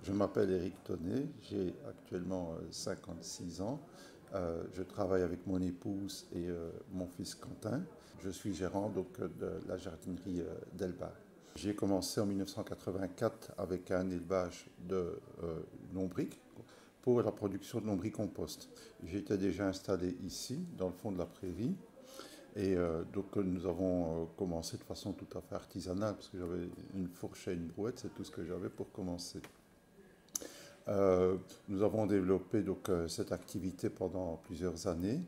Je m'appelle Éric Tonnet, j'ai actuellement 56 ans. Je travaille avec mon épouse et mon fils Quentin. Je suis gérant de la jardinerie d'Elba. J'ai commencé en 1984 avec un élevage de lombrics pour la production de lombricompost. J'étais déjà installé ici, dans le fond de la prairie. Et donc nous avons commencé de façon tout à fait artisanale, parce que j'avais une fourche et une brouette, c'est tout ce que j'avais pour commencer. Nous avons développé cette activité pendant plusieurs années.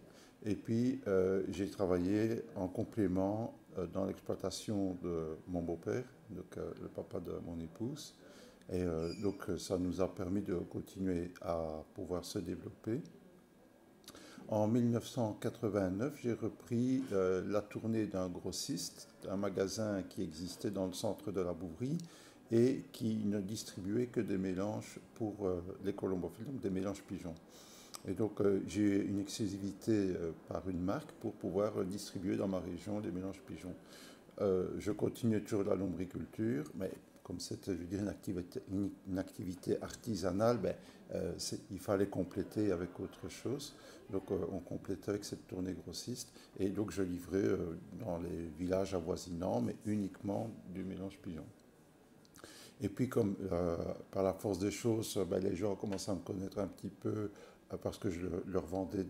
Et puis, j'ai travaillé en complément dans l'exploitation de mon beau-père, le papa de mon épouse. Et ça nous a permis de continuer à pouvoir se développer. En 1989, j'ai repris la tournée d'un grossiste, un magasin qui existait dans le centre de la Bouvrie et qui ne distribuait que des mélanges pour les colombophiles, donc des mélanges pigeons. Et donc j'ai eu une exclusivité par une marque pour pouvoir distribuer dans ma région des mélanges pigeons. Je continue toujours la lombriculture, mais comme c'était, je veux dire, une activité artisanale, il fallait compléter avec autre chose. Donc on complétait avec cette tournée grossiste. Et donc je livrais dans les villages avoisinants, mais uniquement du mélange pigeon. Et puis comme par la force des choses, les gens ont commencé à me connaître un petit peu parce que je leur vendais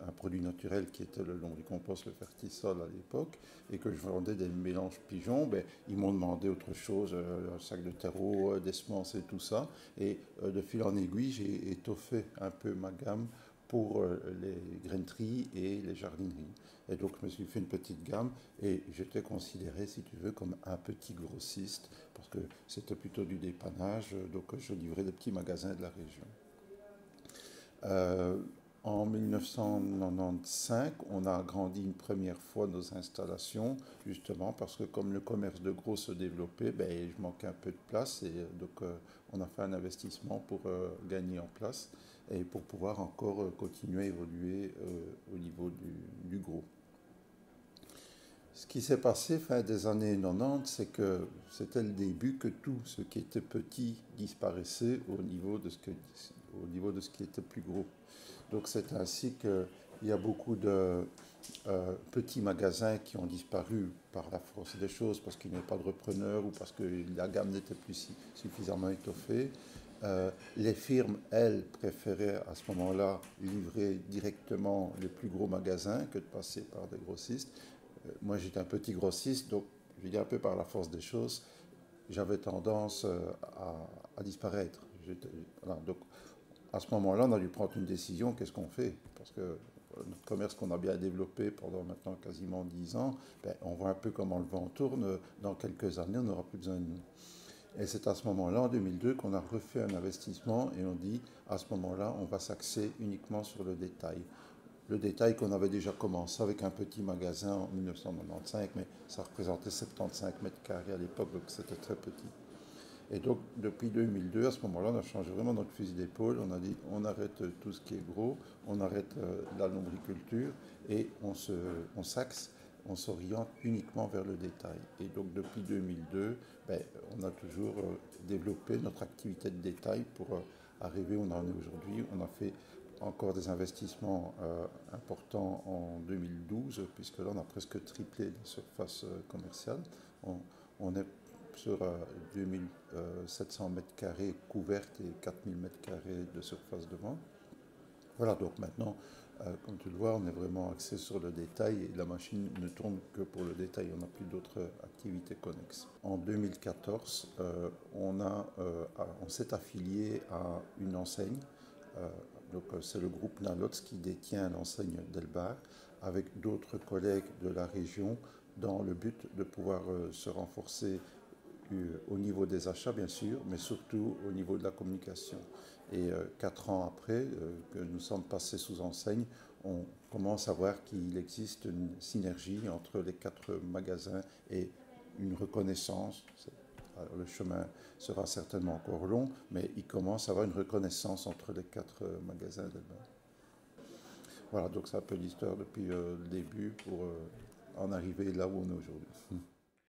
un produit naturel qui était le lombricompost, le fertisol à l'époque, et que je vendais des mélanges pigeons, ils m'ont demandé autre chose, un sac de terreau, des semences et tout ça. Et de fil en aiguille, j'ai étoffé un peu ma gamme pour les graineries et les jardineries. Et donc, je me suis fait une petite gamme et j'étais considéré, si tu veux, comme un petit grossiste parce que c'était plutôt du dépannage. Donc, je livrais des petits magasins de la région. En 1995, on a agrandi une première fois nos installations, justement parce que comme le commerce de gros se développait, je manquais un peu de place et on a fait un investissement pour gagner en place et pour pouvoir encore continuer à évoluer au niveau du gros. Ce qui s'est passé fin des années 90, c'est que c'était le début que tout ce qui était petit disparaissait au niveau de ce qui était plus gros. Donc c'est ainsi qu'il y a beaucoup de petits magasins qui ont disparu par la force des choses parce qu'il n'y avait pas de repreneur ou parce que la gamme n'était plus suffisamment étoffée. Les firmes, elles, préféraient à ce moment-là livrer directement les plus gros magasins que de passer par des grossistes. Moi, j'étais un petit grossiste, donc je dis un peu par la force des choses, j'avais tendance à disparaître. Voilà, donc, à ce moment-là, on a dû prendre une décision, qu'est-ce qu'on fait? Parce que notre commerce qu'on a bien développé pendant maintenant quasiment 10 ans, on voit un peu comment le vent tourne. Dans quelques années, on n'aura plus besoin de nous. Et c'est à ce moment-là, en 2002, qu'on a refait un investissement et on dit, à ce moment-là, on va s'axer uniquement sur le détail. Le détail qu'on avait déjà commencé avec un petit magasin en 1995, mais ça représentait 75 mètres carrés à l'époque, donc c'était très petit. Et donc, depuis 2002, à ce moment-là, on a changé vraiment notre fusil d'épaule. On a dit, on arrête tout ce qui est gros, on arrête la lombriculture et on s'axe, on s'oriente uniquement vers le détail. Et donc, depuis 2002, on a toujours développé notre activité de détail pour arriver où on en est aujourd'hui. On a fait encore des investissements importants en 2012, puisque là, on a presque triplé la surface commerciale. On est sur 2700 mètres carrés couvertes et 4000 mètres carrés de surface de vente. Voilà, donc maintenant, comme tu le vois, on est vraiment axé sur le détail et la machine ne tourne que pour le détail. On n'a plus d'autres activités connexes. En 2014, on s'est affilié à une enseigne. C'est le groupe Nalots qui détient l'enseigne d'Elbar avec d'autres collègues de la région dans le but de pouvoir se renforcer au niveau des achats, bien sûr, mais surtout au niveau de la communication. Et 4 ans après que nous sommes passés sous enseigne, on commence à voir qu'il existe une synergie entre les 4 magasins et une reconnaissance. Alors, le chemin sera certainement encore long, mais il commence à avoir une reconnaissance entre les 4 magasins. Voilà, donc c'est un peu l'histoire depuis le début pour en arriver là où on est aujourd'hui.